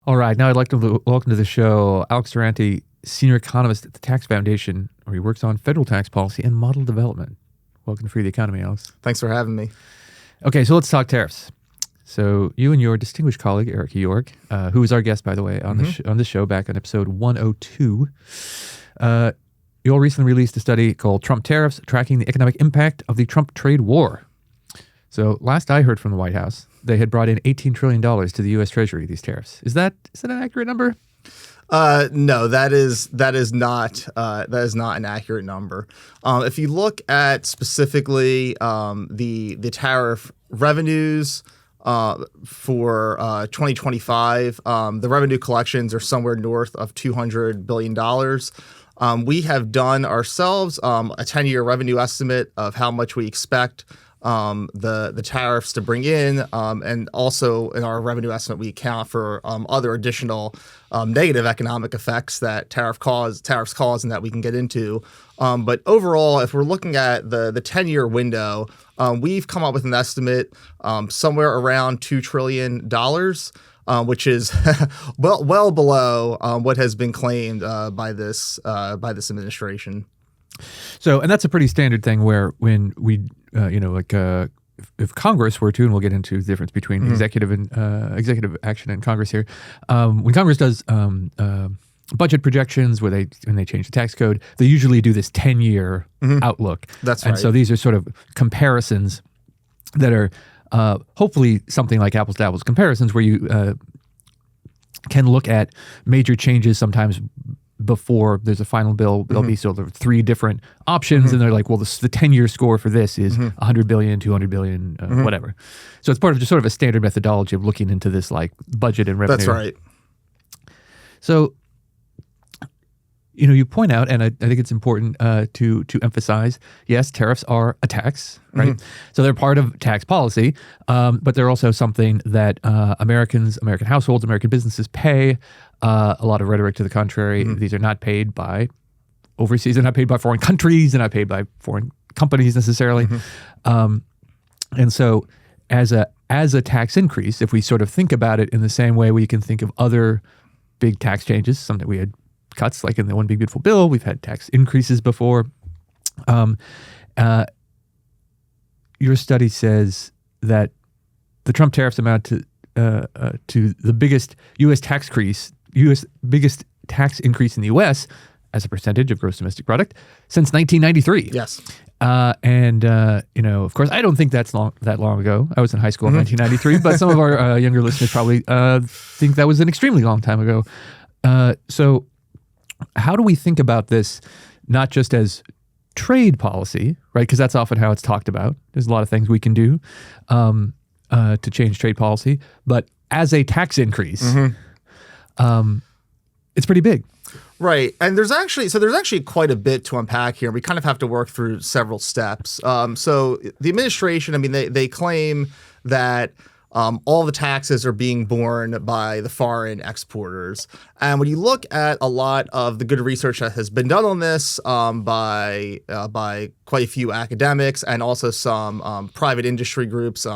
All right, now I'd like to welcome to the show Alex Durante, senior economist at the Tax Foundation, where he works on federal tax policy and model development. Welcome to Free the Economy, Alex. Thanks for having me. Okay, so let's talk tariffs. So you and your distinguished colleague, Eric York, who was our guest, by the way, on the show back on episode 102, you all recently released a study called Trump Tariffs, Tracking the Economic Impact of the Trump Trade War. So last I heard from the White House, they had brought in $18 trillion to the U.S. Treasury, these tariffs. Is that an accurate number? No, that is not an accurate number. If you look at specifically the tariff revenues for 2025, the revenue collections are somewhere north of $200 billion. We have done ourselves a 10-year revenue estimate of how much we expect the tariffs to bring in, and also in our revenue estimate we account for other additional negative economic effects that tariffs cause and that we can get into. But overall, if we're looking at the 10-year window, we've come up with an estimate somewhere around $2 trillion, which is well below what has been claimed by this administration. So, and that's a pretty standard thing where when we, if Congress were to, and we'll get into the difference between executive executive action and Congress here, when Congress does budget projections when they change the tax code, they usually do this 10-year outlook. That's right. And so these are sort of comparisons that are hopefully something like apples to apples comparisons where you can look at major changes sometimes before there's a final bill. There'll be sort of three different options, and they're like, well, the 10-year score for this is $100 billion, $200 billion, whatever. So it's part of just sort of a standard methodology of looking into this like budget and revenue. That's right. So, you point out, and I think it's important to emphasize, yes, tariffs are a tax, right? So they're part of tax policy, but they're also something that American households, American businesses pay. A lot of rhetoric to the contrary. These are not paid by overseas. They're not paid by foreign countries. They're not paid by foreign companies necessarily. And so as a tax increase, if we sort of think about it in the same way we can think of other big tax changes, something we had cuts like in the One Big Beautiful Bill, we've had tax increases before. Your study says that the Trump tariffs amount to the biggest biggest tax increase in the U.S. as a percentage of gross domestic product since 1993. Yes. Of course, I don't think that's that long ago. I was in high school in 1993, but some of our younger listeners probably think that was an extremely long time ago. So how do we think about this, not just as trade policy, right? Because that's often how it's talked about. There's a lot of things we can do to change trade policy, but as a tax increase, it's pretty big. Right. And there's actually quite a bit to unpack here. We kind of have to work through several steps. So the administration, they claim that all the taxes are being borne by the foreign exporters. And when you look at a lot of the good research that has been done on this by quite a few academics and also some private industry groups,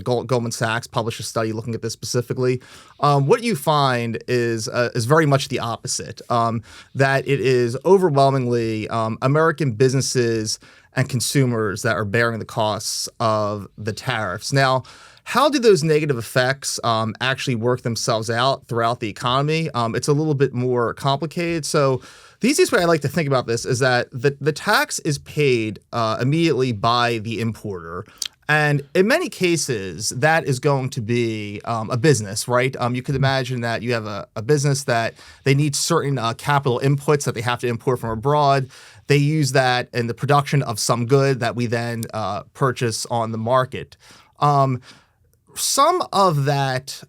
Goldman Sachs published a study looking at this specifically. What you find is very much the opposite, that it is overwhelmingly American businesses and consumers that are bearing the costs of the tariffs. Now, how do those negative effects actually work themselves out throughout the economy? It's a little bit more complicated. So the easiest way I like to think about this is that the tax is paid immediately by the importer. And in many cases, that is going to be a business, right? You could imagine that you have a business that they need certain capital inputs that they have to import from abroad. They use that in the production of some good that we then purchase on the market. Some of that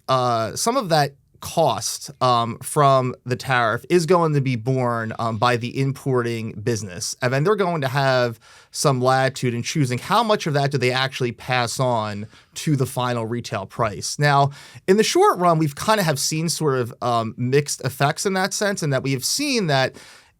cost from the tariff is going to be borne by the importing business. And then they're going to have some latitude in choosing how much of that do they actually pass on to the final retail price. Now, in the short run, we've kind of have seen sort of mixed effects in that sense, and that we have seen that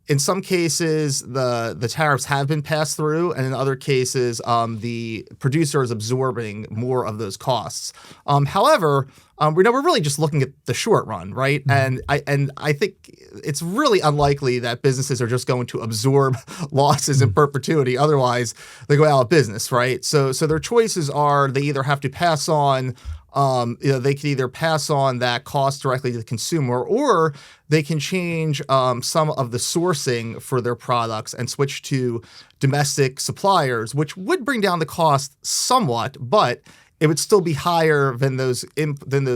in some cases, the tariffs have been passed through, and in other cases, the producer is absorbing more of those costs. However, we're really just looking at the short run, right? And I think it's really unlikely that businesses are just going to absorb losses in perpetuity. Otherwise, they go out of business, right? So their choices are they either have to pass on. They can either pass on that cost directly to the consumer, or they can change some of the sourcing for their products and switch to domestic suppliers, which would bring down the cost somewhat, but it would still be higher than those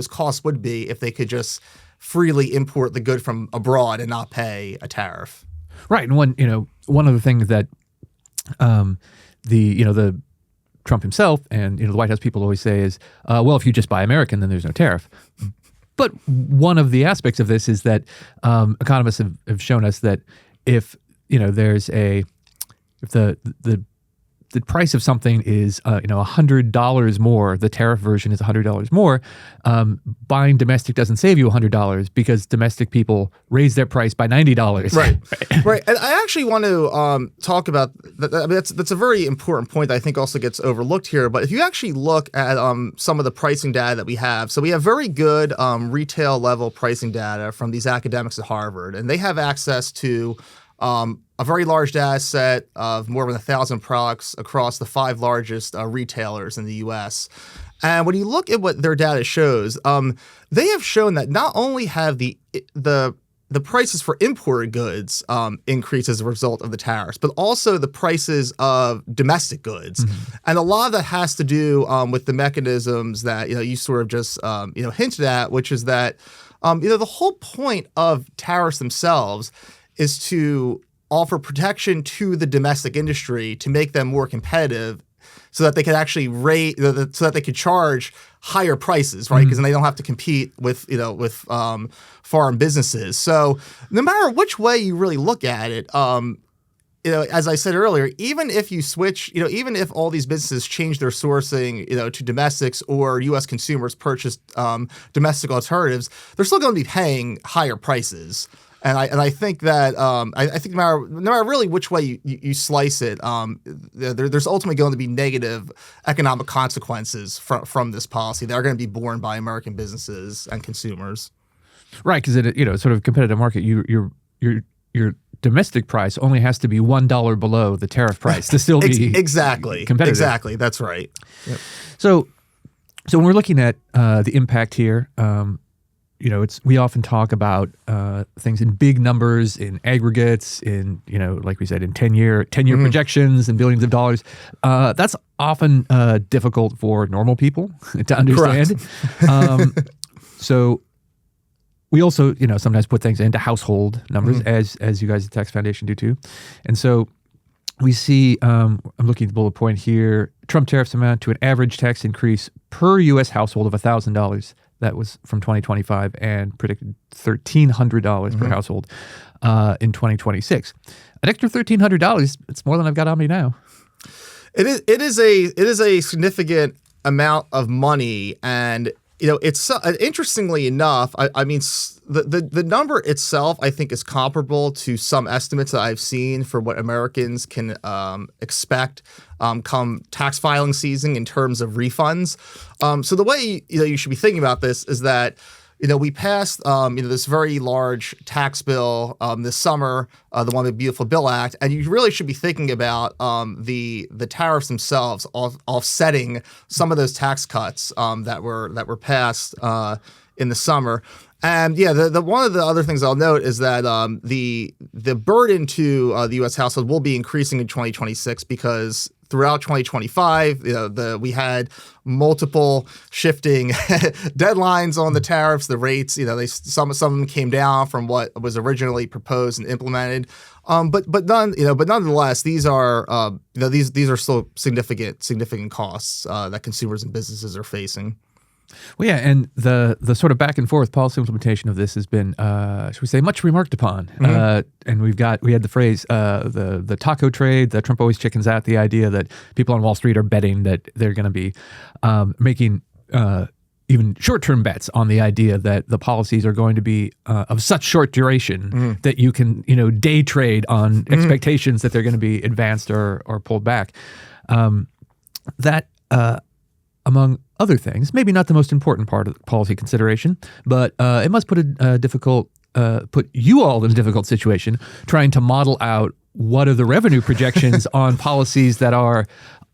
costs would be if they could just freely import the good from abroad and not pay a tariff. Right, and one of the things that the Trump himself and the White House people always say is, well, if you just buy American, then there's no tariff. But one of the aspects of this is that economists have shown us that if the price of something is $100 more, the tariff version is $100 more, buying domestic doesn't save you $100 because domestic people raise their price by $90. Right. And I actually want to talk about that. I mean, that's a very important point that I think also gets overlooked here. But if you actually look at some of the pricing data that we have, so we have very good retail level pricing data from these academics at Harvard, and they have access to a very large data set of more than 1,000 products across the 5 largest retailers in the U.S. And when you look at what their data shows, they have shown that not only have the prices for imported goods increased as a result of the tariffs, but also the prices of domestic goods. Mm-hmm. And a lot of that has to do with the mechanisms that you sort of just hinted at, which is that the whole point of tariffs themselves is to offer protection to the domestic industry to make them more competitive, so that they could actually so that they could charge higher prices, right? Because then they don't have to compete with foreign businesses. So no matter which way you really look at it, as I said earlier, even if you switch, even if all these businesses change their sourcing, to domestics, or U.S. consumers purchase domestic alternatives, they're still going to be paying higher prices. And I think that I think no matter really which way you slice it, there's ultimately going to be negative economic consequences from this policy that are going to be borne by American businesses and consumers. Right, because sort of competitive market, your domestic price only has to be $1 below the tariff price to still be exactly competitive. Exactly, that's right. Yep. So when we're looking at the impact here. We often talk about things in big numbers, in aggregates, in like we said, in 10-year projections and billions of dollars. That's often difficult for normal people to understand. So we also sometimes put things into household numbers, as you guys at the Tax Foundation do too. And so we see, I'm looking at the bullet point here, Trump tariffs amount to an average tax increase per U.S. household of $1,000. That was from 2025 and predicted $1,300 per household in 2026. An extra $1,300, it's more than I've got on me now. It is a significant amount of money, and it's interestingly enough. I mean, the number itself, I think, is comparable to some estimates that I've seen for what Americans can expect come tax filing season in terms of refunds. So the way you should be thinking about this is that we passed this very large tax bill this summer, the One Big Beautiful Bill Act, and you really should be thinking about the tariffs themselves offsetting some of those tax cuts that were passed in the summer. And the one of the other things I'll note is that the burden to the U.S. household will be increasing in 2026 because throughout 2025, we had multiple shifting deadlines on the tariffs, the rates. Some of them came down from what was originally proposed and implemented. But nonetheless, these are these are still significant costs that consumers and businesses are facing. Well, yeah, and the sort of back and forth policy implementation of this has been, should we say, much remarked upon. And we had the phrase, the taco trade, the Trump always chickens out, the idea that people on Wall Street are betting that they're going to be making even short-term bets on the idea that the policies are going to be of such short duration that you can, day trade on expectations that they're going to be advanced or pulled back. That, among other things, maybe not the most important part of the policy consideration, but it must put put you all in a difficult situation trying to model out what are the revenue projections on policies that are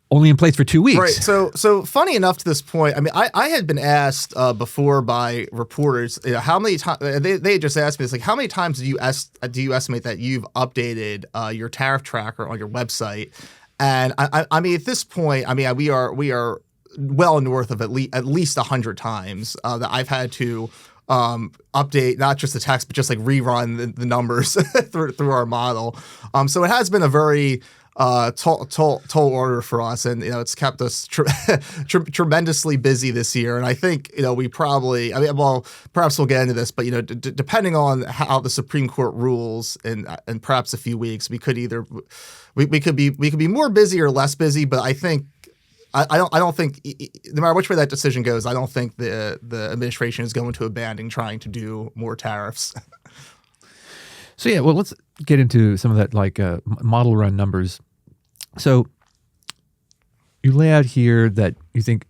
only in place for 2 weeks. Right. So funny enough to this point, I mean, I had been asked before by reporters, how many times they just asked me this, like, how many times do you estimate that you've updated your tariff tracker on your website? And I mean, at this point, I mean, we are well north of at least 100 times that I've had to update not just the text, but just like rerun the numbers through our model. So it has been a very tall order for us, and it's kept us tremendously busy this year. And I think we probably, perhaps we'll get into this, but depending on how the Supreme Court rules in perhaps a few weeks, we could either we could be more busy or less busy. But I think. I don't think, no matter which way that decision goes, I don't think the administration is going to abandon trying to do more tariffs. So yeah, well, let's get into some of that model run numbers. So you lay out here that you think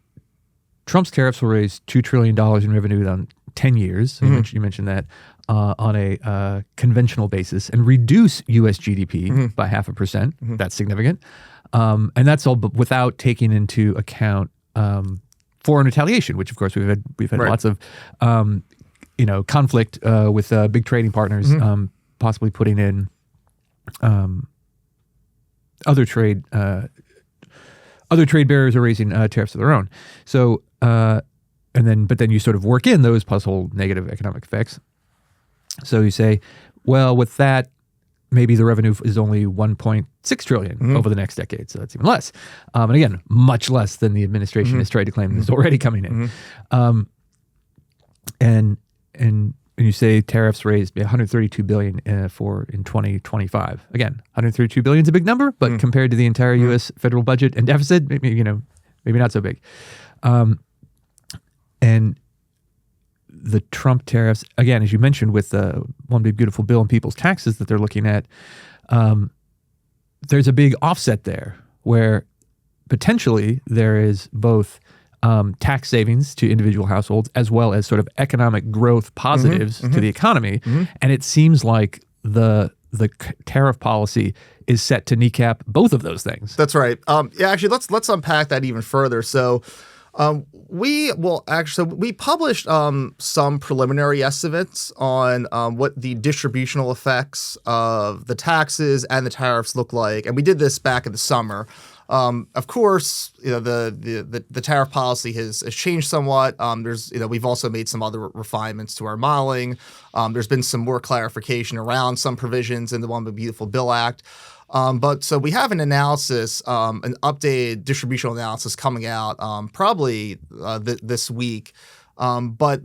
Trump's tariffs will raise $2 trillion in revenue on 10 years. So you mentioned that on a conventional basis, and reduce U.S. GDP by 0.5%. That's significant. And that's all, but without taking into account foreign retaliation, which of course we've had right. lots of conflict with big trading partners, possibly putting in other trade barriers are raising tariffs of their own. So but then you sort of work in those plus whole negative economic effects. So you say, well, with that, maybe the revenue is only 1.6 trillion over the next decade. So that's even less. And again, much less than the administration has tried to claim is already coming in. And you say tariffs raised $132 billion in 2025. Again, 132 billion is a big number, but compared to the entire U.S. federal budget and deficit, maybe not so big. And the Trump tariffs, again, as you mentioned, with the one big beautiful bill on people's taxes that they're looking at, there's a big offset there where potentially there is both tax savings to individual households as well as sort of economic growth positives to the economy. And it seems like the tariff policy is set to kneecap both of those things. That's right. Yeah, actually, let's unpack that even further. So we published some preliminary estimates on what the distributional effects of the taxes and the tariffs look like, and we did this back in the summer. Of course, the tariff policy has changed somewhat. We've also made some other refinements to our modeling. There's been some more clarification around some provisions in the One Big Beautiful Bill Act. But so we have an analysis, an updated distributional analysis coming out probably this week. But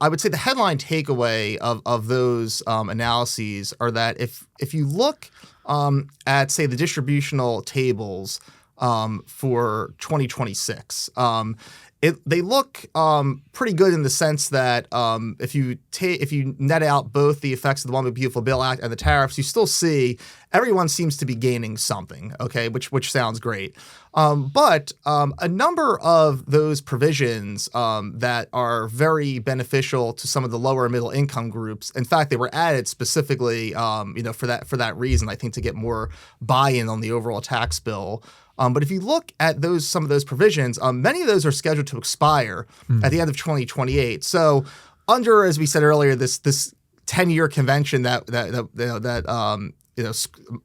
I would say the headline takeaway of those analyses are that if you look at, say, the distributional tables for 2026, they look pretty good in the sense that if you net out both the effects of the One Big Beautiful Bill Act and the tariffs, you still see everyone seems to be gaining something. Okay, which sounds great. But a number of those provisions that are very beneficial to some of the lower and middle income groups. In fact, they were added specifically, for that reason. I think to get more buy-in on the overall tax bill. But if you look at some of those provisions, many of those are scheduled to expire at the end of 2028. So, under, as we said earlier, this 10-year convention that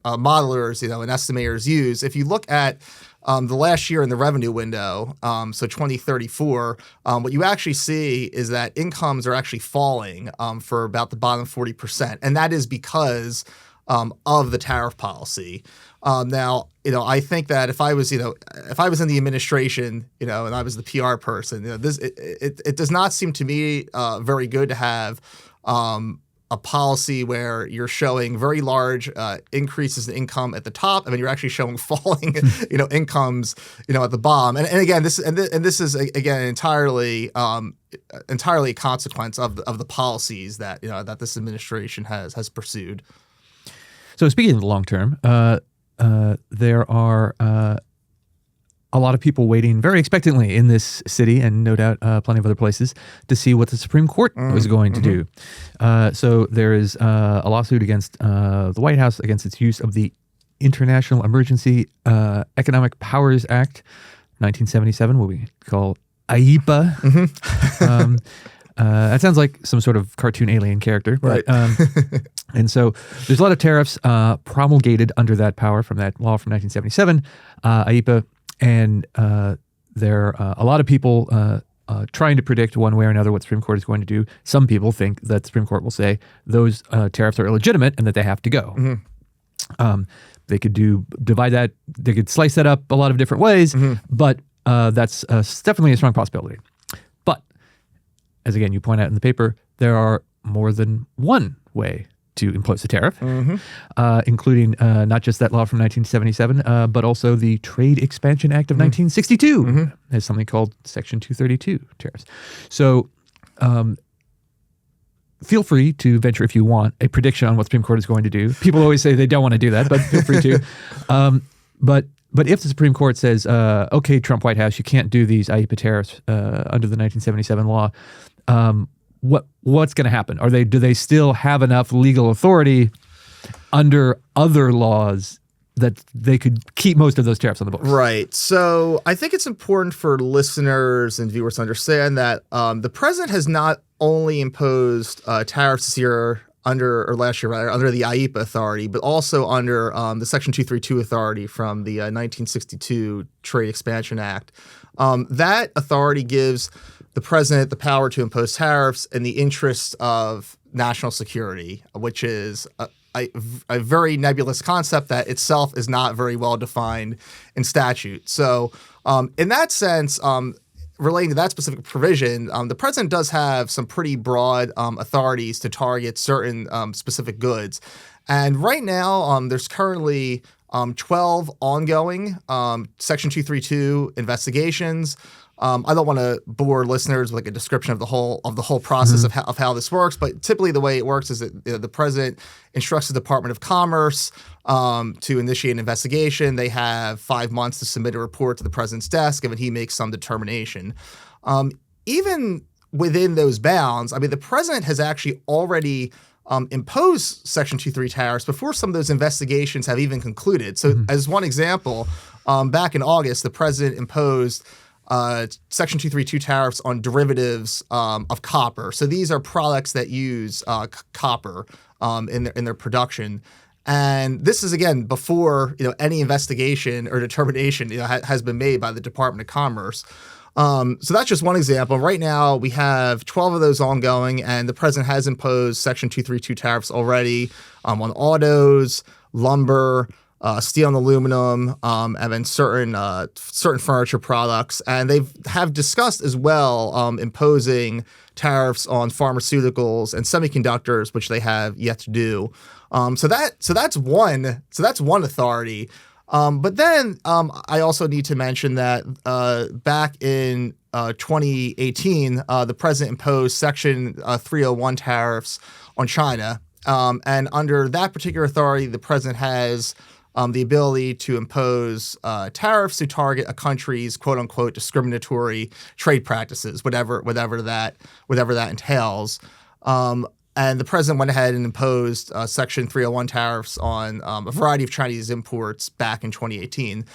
modelers and estimators use. If you look at the last year in the revenue window, so 2034, what you actually see is that incomes are actually falling for about the bottom 40%, and that is because of the tariff policy. Now, I think that if I was in the administration, and I was the PR person, it does not seem to me very good to have a policy where you're showing very large increases in income at the top, and then you're actually showing falling, incomes, at the bottom. And again, this is again entirely a consequence of the policies that that this administration has pursued. So speaking of the long term, there are a lot of people waiting very expectantly in this city, and no doubt plenty of other places, to see what the Supreme Court was going to do. So there is a lawsuit against the White House against its use of the International Emergency Economic Powers Act, 1977, what we call IEPA. That sounds like some sort of cartoon alien character. Right. And so there's a lot of tariffs promulgated under that power from that law from 1977, IEPA. And there are a lot of people trying to predict one way or another what the Supreme Court is going to do. Some people think that the Supreme Court will say those tariffs are illegitimate and that they have to go. They could divide that. They could slice that up a lot of different ways, but that's definitely a strong possibility. But as again, you point out in the paper, there are more than one way to impose a tariff, including not just that law from 1977, but also the Trade Expansion Act of 1962 has something called Section 232 tariffs. So feel free to venture, if you want, a prediction on what the Supreme Court is going to do. People always say they don't want to do that, but feel free to. But if the Supreme Court says, okay, Trump White House, you can't do these IEPA tariffs under the 1977 law, what's going to happen? Do they still have enough legal authority under other laws that they could keep most of those tariffs on the books? Right. So I think it's important for listeners and viewers to understand that the president has not only imposed tariffs this year last year under the IEPA authority, but also under the Section 232 authority from the 1962 Trade Expansion Act. That authority gives the president the power to impose tariffs in the interest of national security, which is a very nebulous concept that itself is not very well defined in statute. So in that sense, relating to that specific provision, the president does have some pretty broad authorities to target certain specific goods. And right now, there's currently 12 ongoing Section 232 investigations. I don't want to bore listeners with like a description of the whole process of how this works, but typically the way it works is that the president instructs the Department of Commerce to initiate an investigation. They have 5 months to submit a report to the president's desk, and then he makes some determination. Even within those bounds, I mean, the president has actually already imposed Section 232 tariffs before some of those investigations have even concluded. So as one example, back in August, the president imposed Section 232 tariffs on derivatives of copper. So these are products that use copper in their production. And this is, again, before any investigation or determination has been made by the Department of Commerce. So that's just one example. Right now, we have 12 of those ongoing, and the president has imposed Section 232 tariffs already on autos, lumber, steel and aluminum, and then certain furniture products. And they have discussed as well imposing tariffs on pharmaceuticals and semiconductors, which they have yet to do. So that's one authority. But then I also need to mention that back in 2018, the president imposed Section 301 tariffs on China. And under that particular authority, the president has the ability to impose tariffs to target a country's "quote unquote" discriminatory trade practices, whatever that entails. And the president went ahead and imposed Section 301 tariffs on a variety of Chinese imports back in 2018.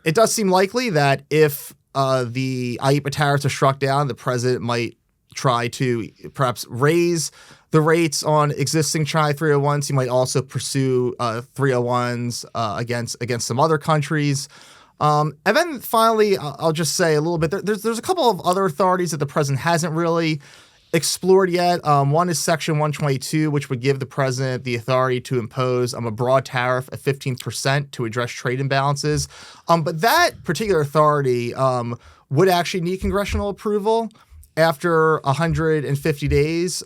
It does seem likely that if the IEPA tariffs are struck down, the president might try to perhaps raise the rates on existing China 301s. He might also pursue 301s against some other countries. And then finally, I'll just say a little bit. There's a couple of other authorities that the president hasn't really explored yet. One is Section 122, which would give the president the authority to impose a broad tariff of 15% to address trade imbalances. But that particular authority would actually need congressional approval. After 150 days,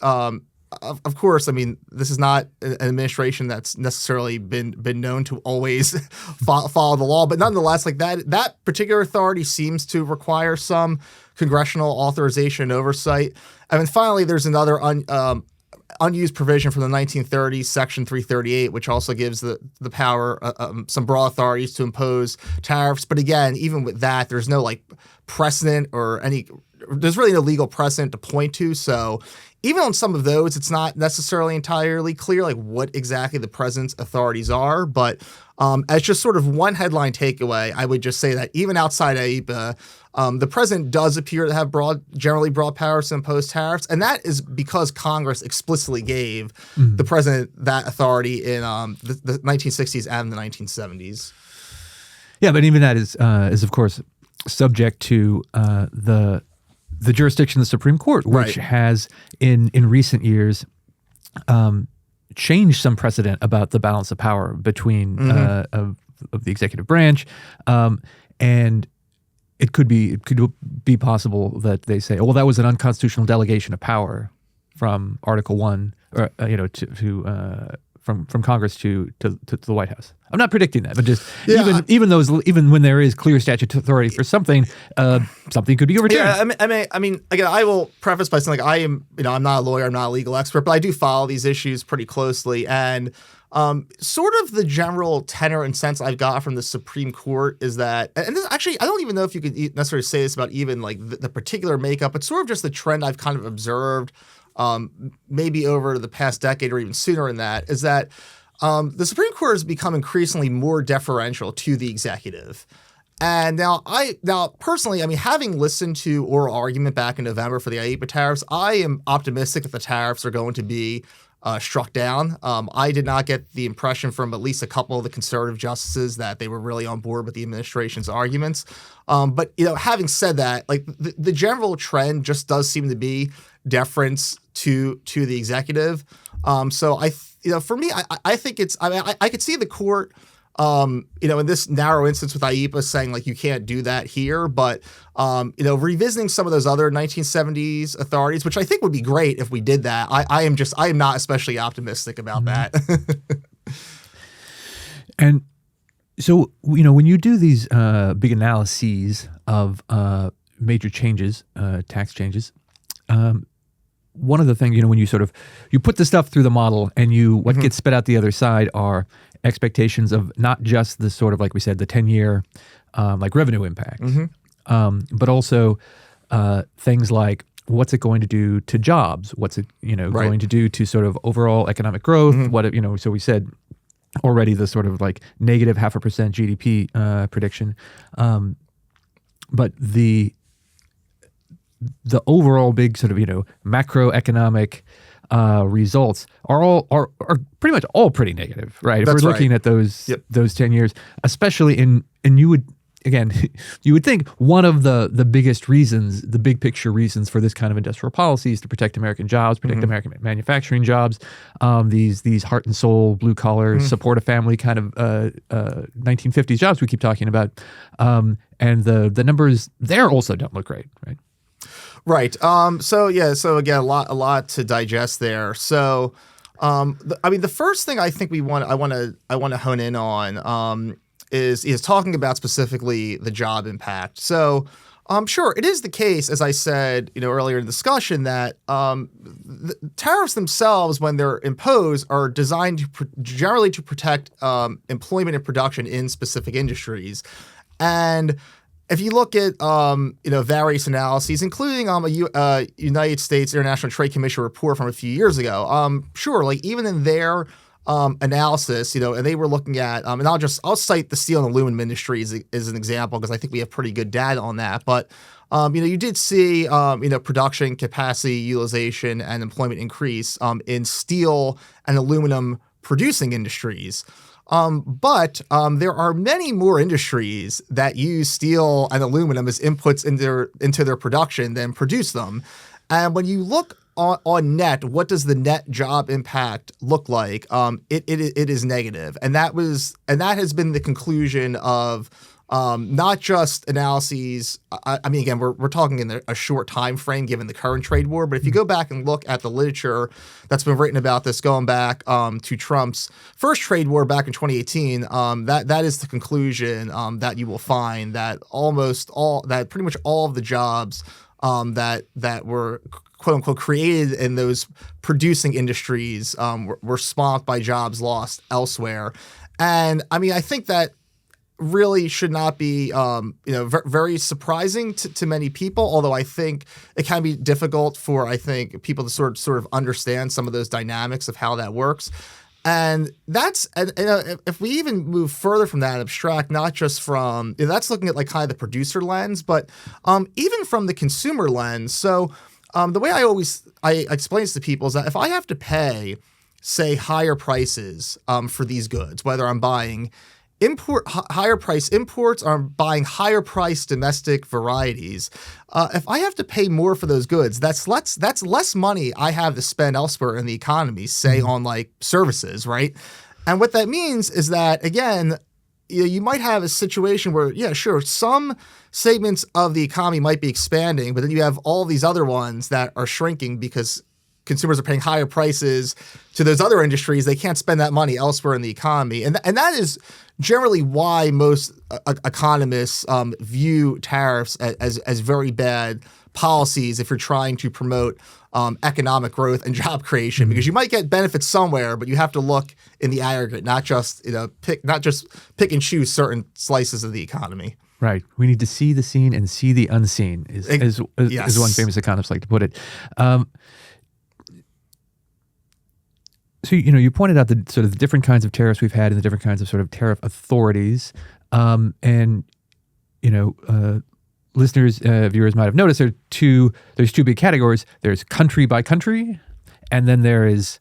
of course, I mean, this is not an administration that's necessarily been known to always follow the law, but nonetheless, like that particular authority seems to require some congressional authorization and oversight. And then finally, there's another unused provision from the 1930s, Section 338, which also gives the power some broad authorities to impose tariffs. But again, even with that, there's no like precedent or there's really no legal precedent to point to. So even on some of those, it's not necessarily entirely clear like what exactly the president's authorities are. But as just sort of one headline takeaway, I would just say that even outside AIPA, the president does appear to have generally broad powers to impose tariffs. And that is because Congress explicitly gave the president that authority in the 1960s and the 1970s. Yeah, but even that is of course subject to the jurisdiction of the Supreme Court, which has in recent years changed some precedent about the balance of power between of the executive branch, and it could be possible that they say, oh, well, that was an unconstitutional delegation of power from Article 1, or from Congress to the White House. I'm not predicting that, but just even when there is clear statutory authority for something, something could be overturned. Yeah, I mean, again, I will preface by saying, like, I'm not a lawyer, I'm not a legal expert, but I do follow these issues pretty closely, and sort of the general tenor and sense I've got from the Supreme Court is that, and this, actually, I don't even know if you could necessarily say this about even like the particular makeup, but sort of just the trend I've kind of observed. Maybe over the past decade or even sooner in that, is that the Supreme Court has become increasingly more deferential to the executive. And now personally, I mean, having listened to oral argument back in November for the IEEPA tariffs, I am optimistic that the tariffs are going to be struck down. I did not get the impression from at least a couple of the conservative justices that they were really on board with the administration's arguments. But having said that, like the general trend just does seem to be deference to the executive. So for me, I think it's. I mean, I could see the court, in this narrow instance with IEEPA saying like you can't do that here, but revisiting some of those other 1970s authorities, which I think would be great if we did that. I am not especially optimistic about that. And so when you do these big analyses of major changes, tax changes. One of the things, when you put the stuff through the model and what gets spit out the other side are expectations of not just the sort of, like we said, the 10-year like revenue impact, but also things like what's it going to do to jobs? What's it, going to do to sort of overall economic growth? What, so we said already the sort of like negative 0.5% GDP prediction. But the overall big sort of macroeconomic results are pretty much all pretty negative, right? If we're looking at those 10 years, especially and you would think one of the biggest reasons, the big picture reasons for this kind of industrial policy is to protect American jobs, protect American manufacturing jobs, these heart and soul, blue collar, support a family kind of 1950s jobs we keep talking about, and the numbers there also don't look great, right? Right. So again, a lot to digest there. So, the first thing I think I want to hone in on is talking about specifically the job impact. So, sure, it is the case, as I said, earlier in the discussion, that the tariffs themselves, when they're imposed, are designed generally to protect employment and production in specific industries, and if you look at various analyses, including a United States International Trade Commission report from a few years ago, sure, like even in their analysis, and they were looking at, and I'll cite the steel and aluminum industry as an example because I think we have pretty good data on that. But you did see production capacity utilization and employment increase in steel and aluminum producing industries. But there are many more industries that use steel and aluminum as inputs into their production than produce them. And when you look on net, what does the net job impact look like? It is negative, and that has been the conclusion of not just analyses. I mean, again, we're talking in a short time frame given the current trade war. But if you go back and look at the literature that's been written about this, going back to Trump's first trade war back in 2018, that is the conclusion that you will find that pretty much all of the jobs that were quote unquote created in those producing industries were swamped by jobs lost elsewhere. And I mean, I think that really should not be, very surprising to many people. Although I think it can be difficult for, I think, people to sort of understand some of those dynamics of how that works. And if we even move further from that and abstract, not just from, that's looking at like kind of the producer lens, but even from the consumer lens. So the way I explain this to people is that if I have to pay, say, higher prices for these goods, whether I'm buying higher price imports or I'm buying higher price domestic varieties, if I have to pay more for those goods, that's less money I have to spend elsewhere in the economy, say on like services, right? And what that means is that, again, you might have a situation where, yeah, sure, some segments of the economy might be expanding, but then you have all these other ones that are shrinking because consumers are paying higher prices to those other industries. They can't spend that money elsewhere in the economy. And that is generally why most economists view tariffs as very bad policies if you're trying to promote economic growth and job creation, because you might get benefits somewhere, but you have to look in the aggregate, not just pick and choose certain slices of the economy. Right. We need to see the seen and see the unseen, is one famous economist like to put it. So, you pointed out the sort of the different kinds of tariffs we've had and the different kinds of sort of tariff authorities. Listeners, viewers might have noticed there's two big categories. There's country by country, and then there is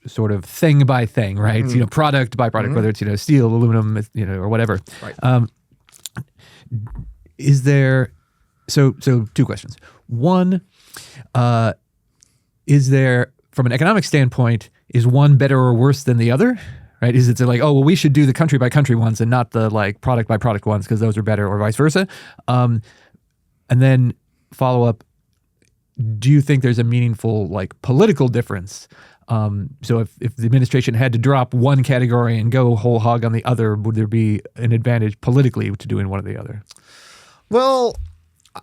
sort of thing by thing, right? Mm-hmm. Product by product, whether it's, steel, aluminum, or whatever. Right. Is there, so two questions. One, is there, from an economic standpoint, is one better or worse than the other? Right? Is it like, oh, well, we should do the country by country ones and not the like product by product ones because those are better, or vice versa? And then follow up, do you think there's a meaningful like political difference? So if the administration had to drop one category and go whole hog on the other, would there be an advantage politically to doing one or the other? Well,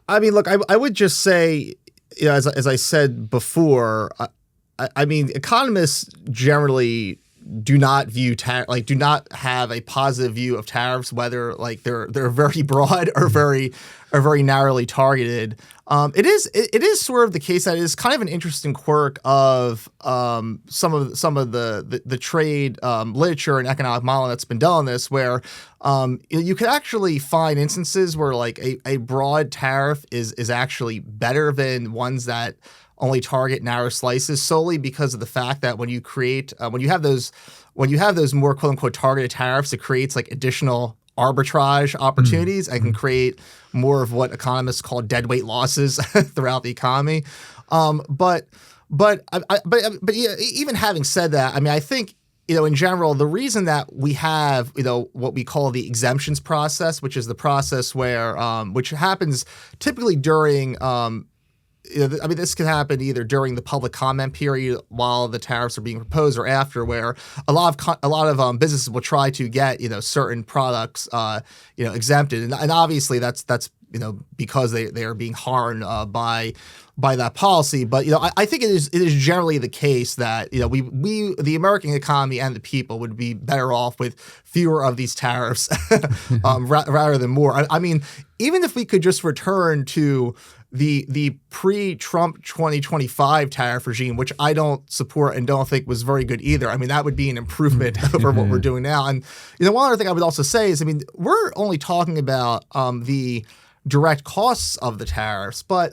I mean, look, I would just say, as I said before, I mean, economists generally do not have a positive view of tariffs, whether like they're very broad or very narrowly targeted. It is sort of the case that it is kind of an interesting quirk of some of the trade literature and economic modeling that's been done on this, where you could actually find instances where like a broad tariff is actually better than ones that only target narrow slices, solely because of the fact that when you have those more quote unquote targeted tariffs, it creates like additional arbitrage opportunities and can create more of what economists call deadweight losses throughout the economy. But even having said that, I mean, I think, in general, the reason that we have, what we call the exemptions process, which is the process where, which happens typically during, this can happen either during the public comment period while the tariffs are being proposed, or after, where a lot of businesses will try to get certain products exempted, and obviously that's because they are being harmed by that policy. But I think it is generally the case that we the American economy and the people would be better off with fewer of these tariffs rather than more. I mean, even if we could just return to the pre-Trump 2025 tariff regime, which I don't support and don't think was very good either. I mean, that would be an improvement over what we're doing now. And one other thing I would also say is, I mean, we're only talking about the direct costs of the tariffs, but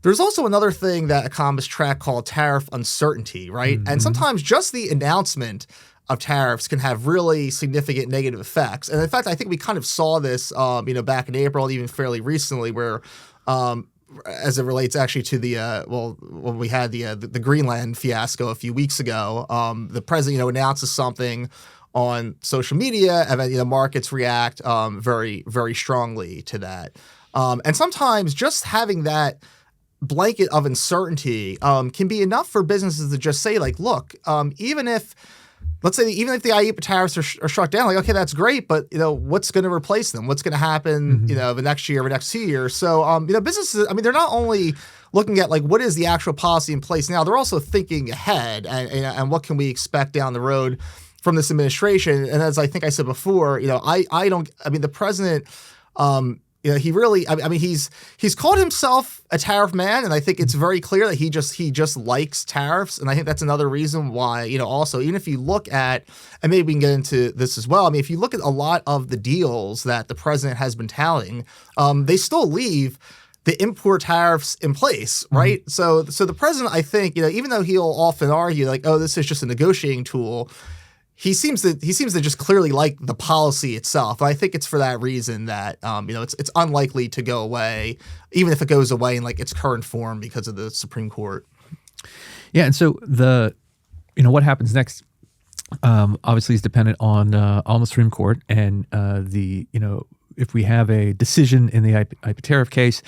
there's also another thing that economists track called tariff uncertainty, right? Mm-hmm. And sometimes just the announcement of tariffs can have really significant negative effects. And in fact, I think we kind of saw this, back in April, even fairly recently, where as it relates actually to the when we had the Greenland fiasco a few weeks ago, the president announces something on social media, and then markets react very, very strongly to that. And sometimes just having that blanket of uncertainty can be enough for businesses to just say, like, look, even if the IEEPA tariffs are struck down, like, okay, that's great, but what's going to replace them? What's going to happen, the next year or next 2 years? So, businesses, I mean, they're not only looking at like what is the actual policy in place now, they're also thinking ahead and what can we expect down the road from this administration. And as I think I said before, the president, he really, he's called himself a tariff man, and I think it's very clear that he just likes tariffs. And I think that's another reason why, also, even if you look at, and maybe we can get into this as well, I mean, if you look at a lot of the deals that the president has been touting, they still leave the import tariffs in place, right? So the president, I think, even though he'll often argue like, oh, this is just a negotiating tool, he seems to just clearly like the policy itself. And I think it's for that reason that it's unlikely to go away, even if it goes away in like its current form because of the Supreme Court. Yeah, and so what happens next obviously is dependent on the Supreme Court and if we have a decision in the IEEPA tariff case,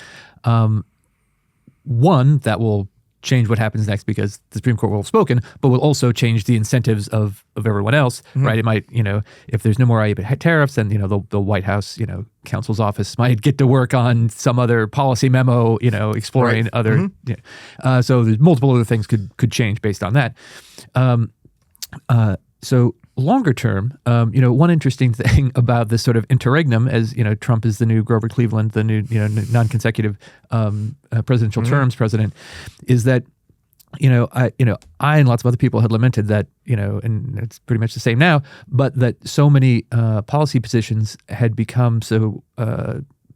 one that will change what happens next because the Supreme Court will have spoken, but will also change the incentives of everyone else, right? It might, if there's no more IEEPA tariffs, then, the White House, counsel's office might get to work on some other policy memo, exploring other, so there's multiple other things could change based on that. So longer term, one interesting thing about this sort of interregnum, as Trump is the new Grover Cleveland, the new non-consecutive presidential terms president, is that I and lots of other people had lamented that and it's pretty much the same now, but that so many policy positions had become so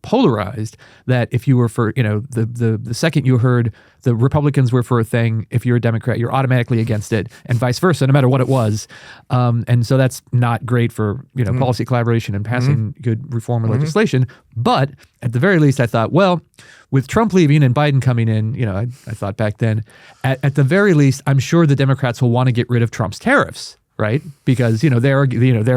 polarized that if you were for the second you heard the Republicans were for a thing, if you're a Democrat, you're automatically against it, and vice versa, no matter what it was. And so that's not great for policy collaboration and passing good reform or legislation. But at the very least, I thought, well, with Trump leaving and Biden coming in, I thought back then, at the very least, I'm sure the Democrats will want to get rid of Trump's tariffs. Right, because they're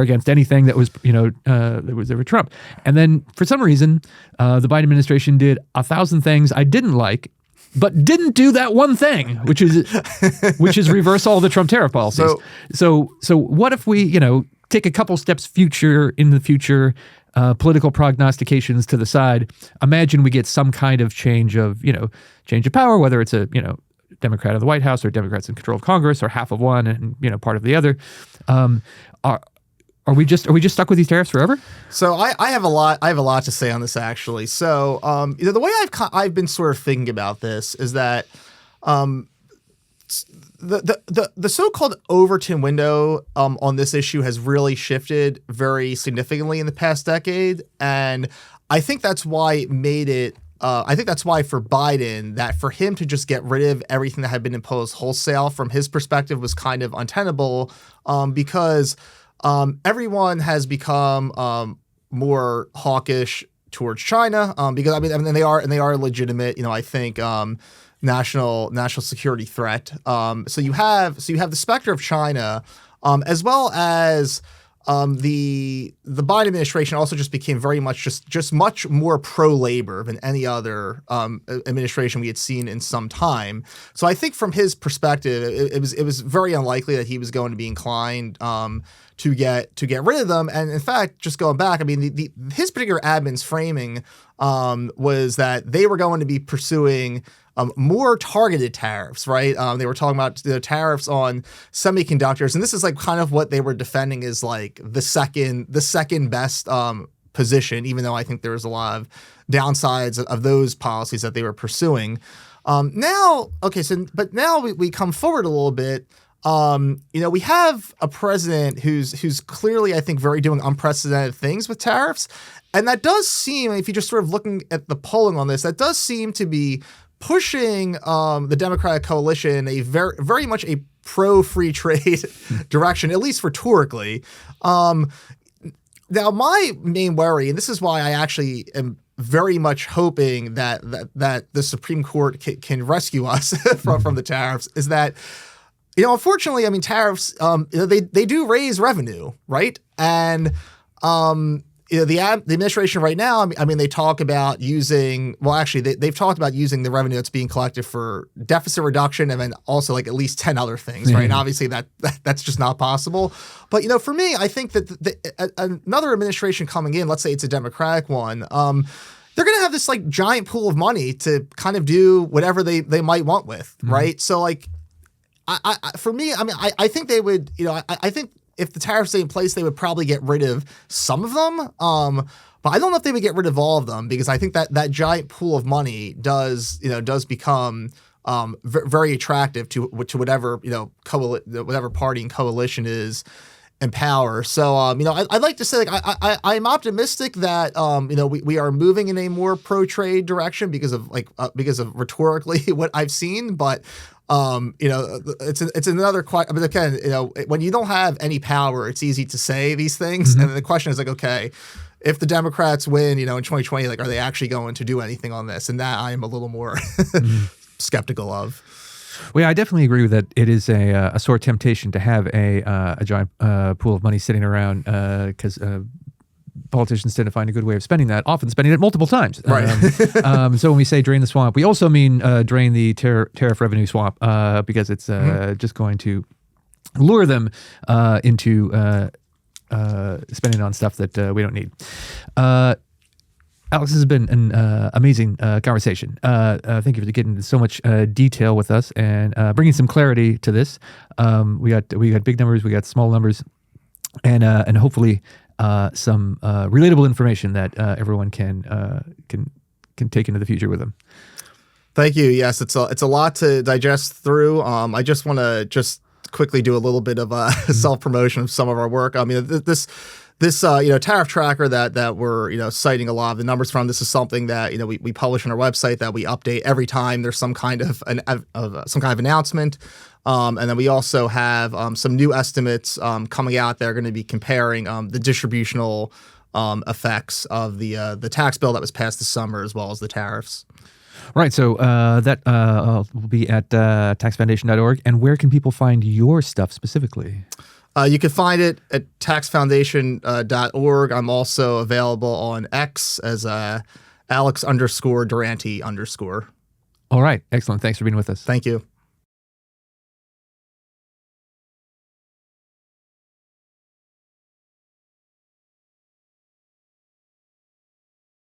against anything that was that was ever Trump, and then for some reason the Biden administration did 1,000 things I didn't like, but didn't do that one thing, which is reverse all the Trump tariff policies. So what if we take a couple steps in the future, political prognostications to the side? Imagine we get some kind of change of power, whether it's a Democrat of the White House or Democrats in control of Congress or half of one and part of the other. Are we just stuck with these tariffs forever? So I have a lot to say on this actually. So the way I've been sort of thinking about this is that the so-called Overton window on this issue has really shifted very significantly in the past decade, and I think that's why it made it. I think that's why for Biden, that for him to just get rid of everything that had been imposed wholesale from his perspective was kind of untenable because everyone has become more hawkish towards China because and they are legitimate. I think national security threat. So you have the specter of China as well as. The Biden administration also just became very much just much more pro-labor than any other administration we had seen in some time. So I think from his perspective, it was very unlikely that he was going to be inclined to get rid of them. And in fact, just going back, his particular admin's framing was that they were going to be pursuing more targeted tariffs, right? They were talking about the tariffs on semiconductors, and this is like kind of what they were defending as like the second best position, even though I think there was a lot of downsides of those policies that they were pursuing. Now we come forward a little bit. We have a president who's clearly, I think, doing unprecedented things with tariffs, and that does seem, if you're just sort of looking at the polling on this, that does seem to be pushing the Democratic coalition a very much a pro-free trade direction, at least rhetorically. Now, my main worry, and this is why I actually am very much hoping that the Supreme Court can rescue us from the tariffs, is that Unfortunately, I mean, tariffs, they do raise revenue, right? And the administration right now, I mean, they talk about using, well, actually, they've talked about using the revenue that's being collected for deficit reduction and then also like at least 10 other things, right? And obviously that's just not possible. But, for me, I think that another administration coming in, let's say it's a Democratic one, they're going to have this like giant pool of money to kind of do whatever they might want with, right? So like, for me, I mean, I think they would, I think if the tariffs stay in place, they would probably get rid of some of them. But I don't know if they would get rid of all of them because I think that giant pool of money does become very attractive to whatever, whatever party and coalition is in power. So, I'd like to say, like, I'm optimistic that, we are moving in a more pro-trade direction because of rhetorically what I've seen. But, it's another question. I mean, again, when you don't have any power, it's easy to say these things. And the question is like, okay, if the Democrats win, in 2020, like, are they actually going to do anything on this? And that I am a little more skeptical of. Well, yeah, I definitely agree with that. It is a sore temptation to have a giant pool of money sitting around because politicians tend to find a good way of spending that, often spending it multiple times. Right. So when we say drain the swamp, we also mean drain the tariff revenue swamp because it's just going to lure them into spending on stuff that we don't need. Alex, this has been an amazing conversation. Thank you for getting into so much detail with us and bringing some clarity to this. We got big numbers, we got small numbers, and hopefully some relatable information that everyone can take into the future with them. Thank you. Yes, it's a lot to digest through. I just want to quickly do a little bit of self promotion of some of our work. I mean, this tariff tracker that we're citing a lot of the numbers from. This is something that we publish on our website that we update every time there's some kind of announcement. And then we also have some new estimates coming out that are going to be comparing the distributional effects of the tax bill that was passed this summer as well as the tariffs. Right. So that will be at taxfoundation.org. And where can people find your stuff specifically? You can find it at taxfoundation.org. I'm also available on X as Alex_Durante_. All right. Excellent. Thanks for being with us. Thank you.